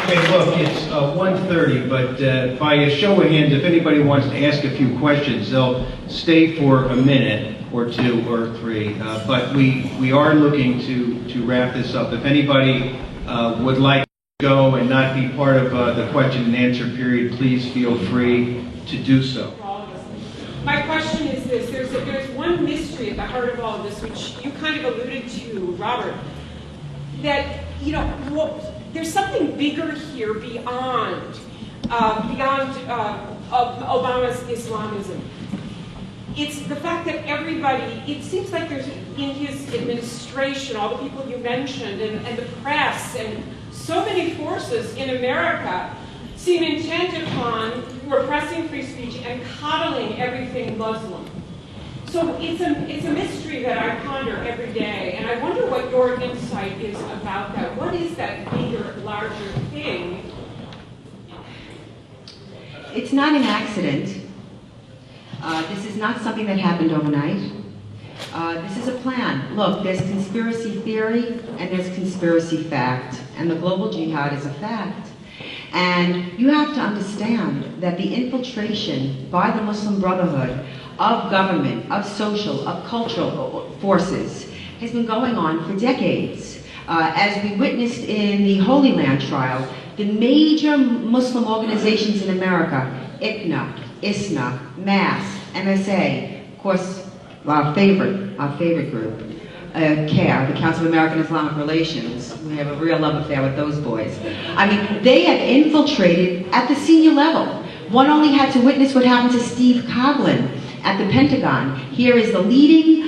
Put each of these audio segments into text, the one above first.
Okay, look, it's 1:30, but by a show of hands, if anybody wants to ask a few questions, they'll stay for a minute or two or three. But we are looking to wrap this up. If anybody would like to go and not be part of the question and answer period, please feel free to do so. My question is this: there's one mystery at the heart of all of this, which you kind of alluded to, Robert. That there's something bigger here beyond Obama's Islamism. It's the fact that everybody, it seems like there's, in his administration, all the people you mentioned, and the press, and so many forces in America seem intent upon repressing free speech and coddling everything Muslim. So it's a mystery that I ponder every day, and I wonder what your insight is about that. What is that bigger, larger thing? It's not an accident. This is not something that happened overnight. This is a plan. Look, there's conspiracy theory and there's conspiracy fact, and the global jihad is a fact. And you have to understand that the infiltration by the Muslim Brotherhood of government, of social, of cultural forces has been going on for decades. As we witnessed in the Holy Land trial, the major Muslim organizations in America, ICNA, ISNA, MAS, MSA, of course, our favorite group, CARE, the Council of American Islamic Relations. We have a real love affair with those boys. I mean, they have infiltrated at the senior level. One only had to witness what happened to Steve Coughlin at the Pentagon. Here is the leading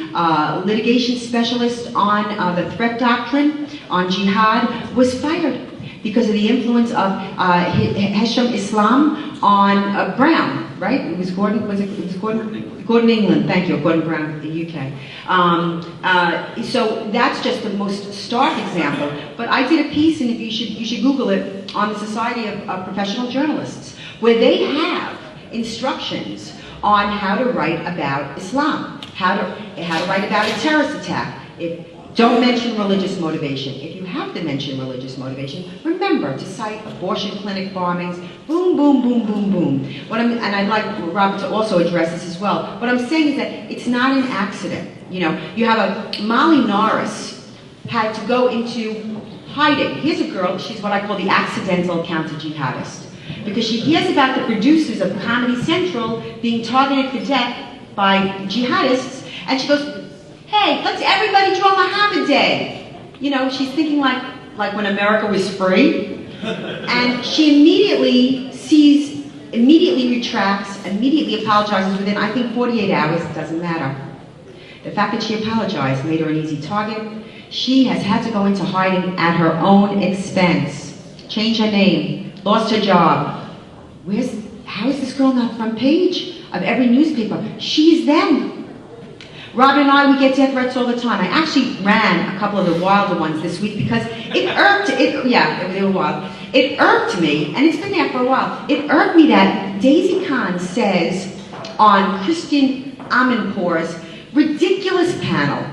litigation specialist on the threat doctrine, on jihad, was fired because of the influence of Hesham Islam on Brown, right? It was Gordon England, thank you, Gordon Brown of the UK. So that's just the most stark example. But I did a piece, and you should Google it, on the Society of Professional Journalists, where they have instructions on how to write about Islam, how to write about a terrorist attack. Don't mention religious motivation. If you have to mention religious motivation, remember to cite abortion clinic bombings, boom, boom, boom, boom, boom. And I'd like Robert to also address this as well. What I'm saying is that it's not an accident. You know, you have a Molly Norris had to go into hiding. Here's a girl, she's what I call the accidental counter-jihadist, because she hears about the producers of Comedy Central being targeted for death by jihadists, and she goes, hey, let's everybody draw Muhammad Day. You know, she's thinking like when America was free. And she immediately retracts, immediately apologizes within, I think, 48 hours. It doesn't matter. The fact that she apologized made her an easy target. She has had to go into hiding at her own expense. Change her name, lost her job. How is this girl not front page of every newspaper? She's them. Robin and I, we get death threats all the time. I actually ran a couple of the wilder ones this week because they were wild. It irked me, and it's been there for a while. It irked me that Daisy Khan says on Christian Amanpour's ridiculous panel,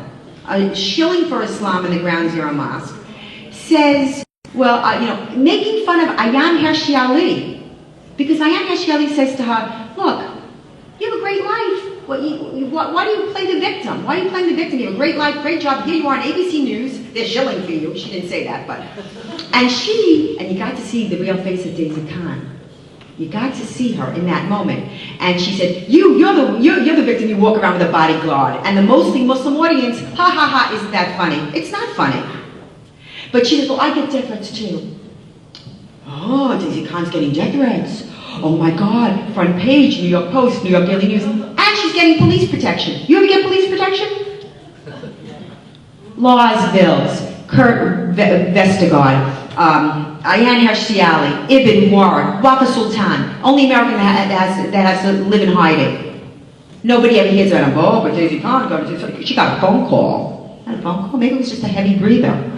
shilling for Islam in the Ground Zero Mosque, says, making fun of Ayaan Hirsi Ali, because Ayaan Hirsi Ali says to her, look, you have a great life. Why do you play the victim? Why are you playing the victim? You have a great life, great job. Here you are on ABC News. They're shilling for you. She didn't say that, but. And you got to see the real face of Daisy Khan. You got to see her in that moment. And she said, you're the victim. You walk around with a bodyguard. And the mostly Muslim audience, ha ha ha, isn't that funny? It's not funny. But she said, well, I get death threats too. Oh, Daisy Khan's getting death threats. Oh my God, front page, New York Post, New York Daily News, and she's getting police protection. You ever get police protection? Laws Bills, Kurt Vestergaard, Ayaan Hirsi Ali, Ibn Warren, Wafa Sultan, only American that has to live in hiding. Nobody ever hears about, oh, but Daisy Khan she got a phone call. Not a phone call, maybe it was just a heavy breather.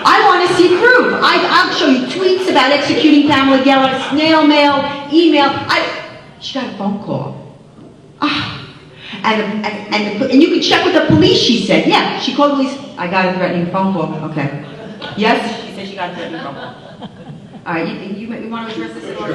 I want to see proof. I'll show you tweets about executing Pamela Geller, snail mail, email. She got a phone call. And you can check with the police, she said. Yeah, she called the police. I got a threatening phone call. Okay. Yes? She said she got a threatening phone call. You want to address this, Lord?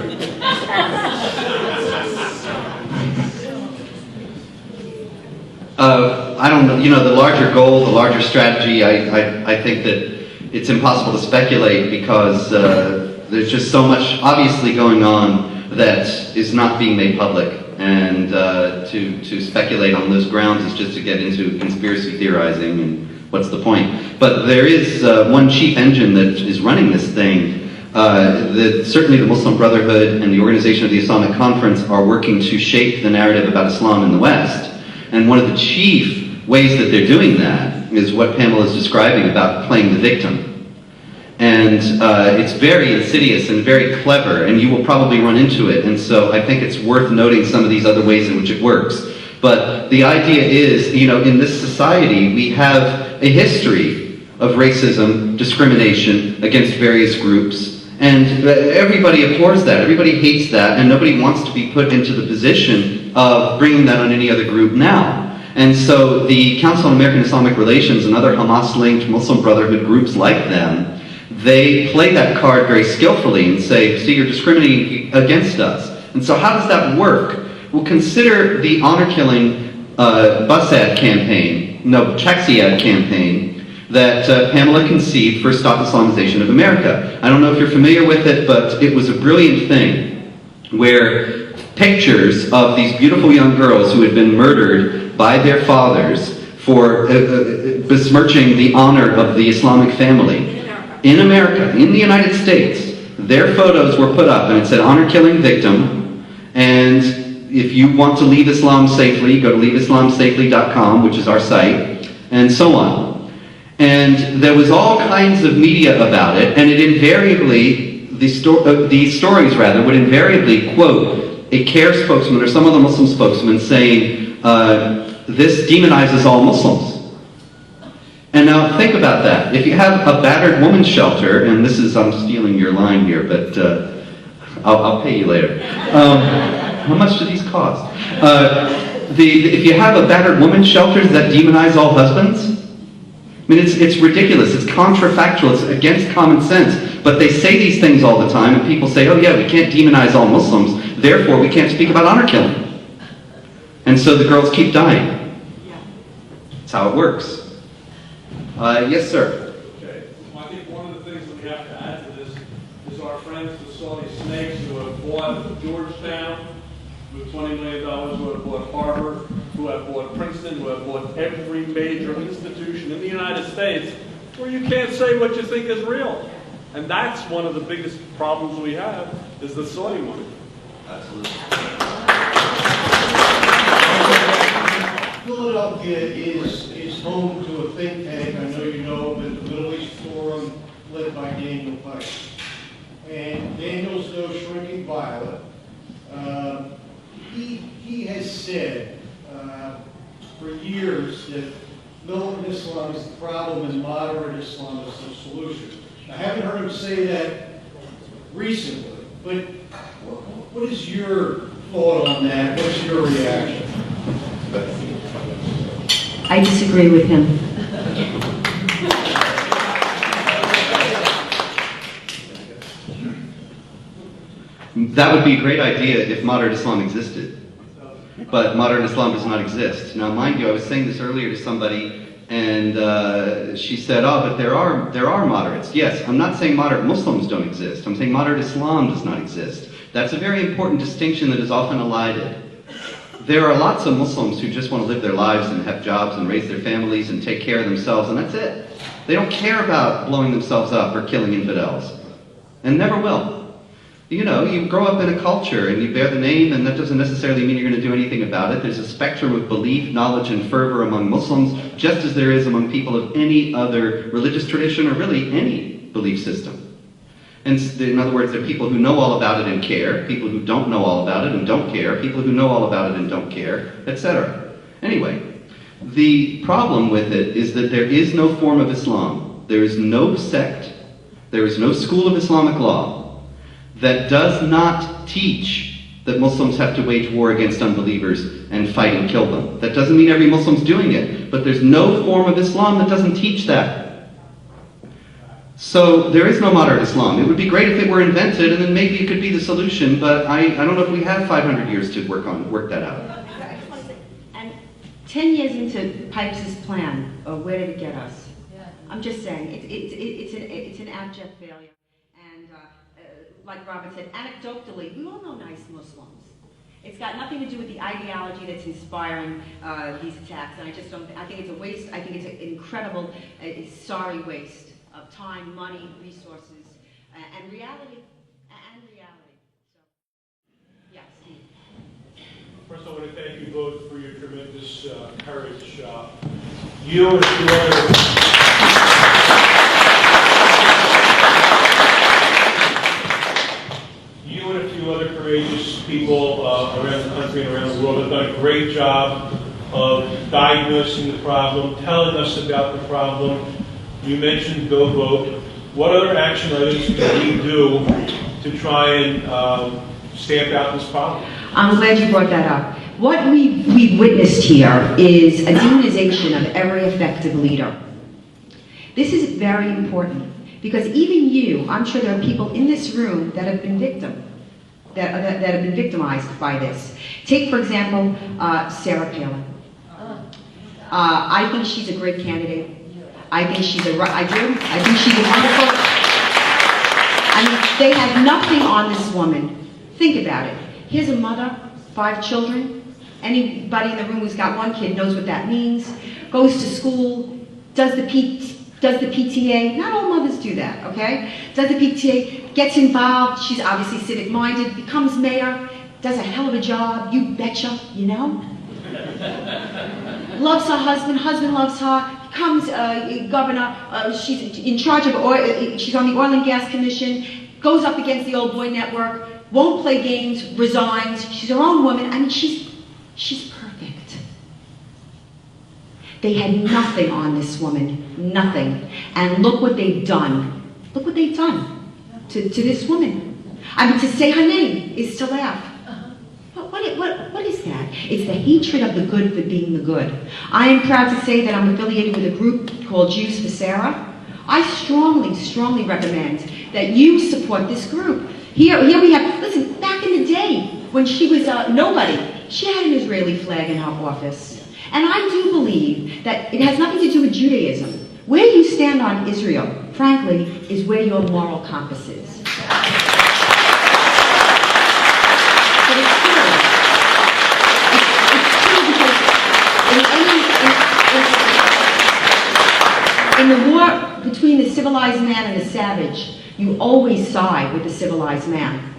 I don't know, the larger goal, the larger strategy, I think that it's impossible to speculate because there's just so much obviously going on that is not being made public. And to speculate on those grounds is just to get into conspiracy theorizing, and what's the point? But there is one chief engine that is running this thing. Certainly the Muslim Brotherhood and the Organization of the Islamic Conference are working to shape the narrative about Islam in the West. And one of the chief ways that they're doing that is what Pamela is describing about playing the victim. And it's very insidious and very clever, and you will probably run into it. And so I think it's worth noting some of these other ways in which it works. But the idea is, in this society, we have a history of racism, discrimination against various groups. And everybody abhors that, everybody hates that, and nobody wants to be put into the position of bringing that on any other group now. And so the Council on American Islamic Relations and other Hamas-linked Muslim Brotherhood groups like them, they play that card very skillfully and say, see, you're discriminating against us. And so how does that work? Well, consider the honor-killing bus ad campaign, taxi ad campaign, that Pamela conceived for Stop Islamization of America. I don't know if you're familiar with it, but it was a brilliant thing where pictures of these beautiful young girls who had been murdered by their fathers for besmirching the honor of the Islamic family in America, in the United States, their photos were put up and it said honor-killing victim, and if you want to leave Islam safely, go to leaveislamsafely.com, which is our site, and so on. And there was all kinds of media about it, and it invariably, these stories would invariably quote a CARE spokesman or some other Muslim spokesman saying, this demonizes all Muslims. And now think about that. If you have a battered women's shelter, and this is, I'm stealing your line here, but I'll pay you later. How much do these cost? If you have a battered women's shelter, does that demonize all husbands? I mean, it's ridiculous. It's contrafactual. It's against common sense. But they say these things all the time, and people say, oh yeah, we can't demonize all Muslims, therefore we can't speak about honor killing. And so the girls keep dying. That's how it works. Yes, sir. Okay. I think one of the things that we have to add to this is our friends, the Saudi snakes, who have bought Georgetown with $20 million, who have bought Harvard, who have bought Princeton, who have bought every major institution in the United States, where you can't say what you think is real. And that's one of the biggest problems we have, is the Saudi money. Absolutely. Philadelphia is home to a think tank, I know you know, the Middle East Forum, led by Daniel Pike. And Daniel's no shrinking violet. He has said for years that militant Islam is the problem and moderate Islam is the solution. I haven't heard him say that recently, but what is your thought on that? What's your reaction? I disagree with him. That would be a great idea if moderate Islam existed. But modern Islam does not exist. Now, mind you, I was saying this earlier to somebody, and she said, oh, but there are moderates. Yes, I'm not saying moderate Muslims don't exist. I'm saying moderate Islam does not exist. That's a very important distinction that is often elided. There are lots of Muslims who just want to live their lives and have jobs and raise their families and take care of themselves, and that's it. They don't care about blowing themselves up or killing infidels. And never will. You know, you grow up in a culture and you bear the name, and that doesn't necessarily mean you're going to do anything about it. There's a spectrum of belief, knowledge, and fervor among Muslims, just as there is among people of any other religious tradition or really any belief system. And in other words, there are people who know all about it and care, people who don't know all about it and don't care, people who know all about it and don't care, etc. Anyway, the problem with it is that there is no form of Islam, there is no sect, there is no school of Islamic law that does not teach that Muslims have to wage war against unbelievers and fight and kill them. That doesn't mean every Muslim's doing it, but there's no form of Islam that doesn't teach that. So there is no moderate Islam. It would be great if it were invented, and then maybe it could be the solution. But I don't know if we have 500 years to work that out. And 10 years into Pipes' plan, where did it get us? I'm just saying, it's an abject failure. And like Robert said, anecdotally, we all know nice Muslims. It's got nothing to do with the ideology that's inspiring these attacks. And I just don't. I think it's a waste. I think it's an incredible, sorry waste of time, money, resources, and reality. So, yeah, Steve. First, I want to thank you both for your tremendous courage. You and a few other courageous people around the country and around the world have done a great job of diagnosing the problem, telling us about the problem. You mentioned Go Vote. What other action items can we do to try and stamp out this problem? I'm glad you brought that up. What we've witnessed here is a demonization of every effective leader. This is very important because even you, I'm sure there are people in this room that have been that have been victimized by this. Take, for example, Sarah Palin. I think she's a great candidate. I think she's a wonderful. I mean, they have nothing on this woman. Think about it. Here's a mother, 5 children. Anybody in the room who's got 1 kid knows what that means. Goes to school, does the PTA. Not all mothers do that, okay? Does the PTA, gets involved. She's obviously civic-minded, becomes mayor, does a hell of a job. You betcha, you know? Loves her husband loves her, becomes governor, she's in charge of oil, she's on the Oil and Gas Commission, goes up against the old boy network, won't play games, resigns, she's her own woman. I mean, she's perfect. They had nothing on this woman, nothing. And look what they've done. Look what they've done to this woman. I mean, to say her name is to laugh. What is that? It's the hatred of the good for being the good. I am proud to say that I'm affiliated with a group called Jews for Sarah. I strongly, strongly recommend that you support this group. Here we have, listen, back in the day when she was nobody, she had an Israeli flag in her office. And I do believe that it has nothing to do with Judaism. Where you stand on Israel, frankly, is where your moral compass is. But it's true. It's true because in the war between the civilized man and the savage, you always side with the civilized man.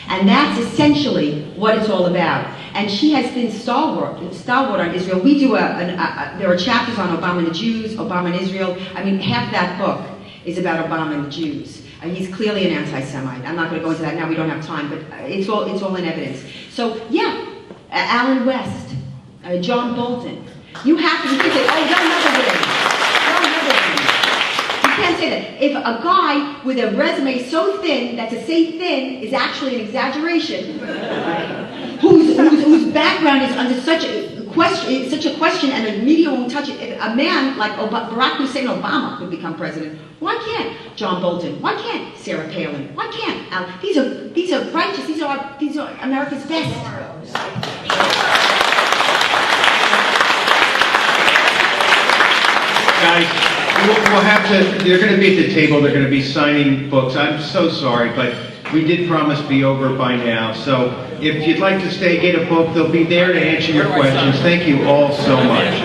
And that's essentially what it's all about. And she has been stalwart on Israel. We do there are chapters on Obama and the Jews, Obama and Israel. I mean, half that book is about Obama and the Jews. He's clearly an anti-Semite. I'm not going to go into that now, we don't have time, but it's all in evidence. So, yeah, Alan West, John Bolton. You have to say, oh, they'll never win. You can't say that. If a guy with a resume so thin that to say thin is actually an exaggeration, whose background is under such a question, and the media won't touch it. If a man like Barack Hussein Obama could become president, why can't John Bolton? Why can't Sarah Palin? Why can't these are righteous. These are America's best. Guys, we'll have to. They're going to be at the table. They're going to be signing books. I'm so sorry, but we did promise to be over by now. So if you'd like to stay, get a book. They'll be there to answer your questions. Thank you all so much.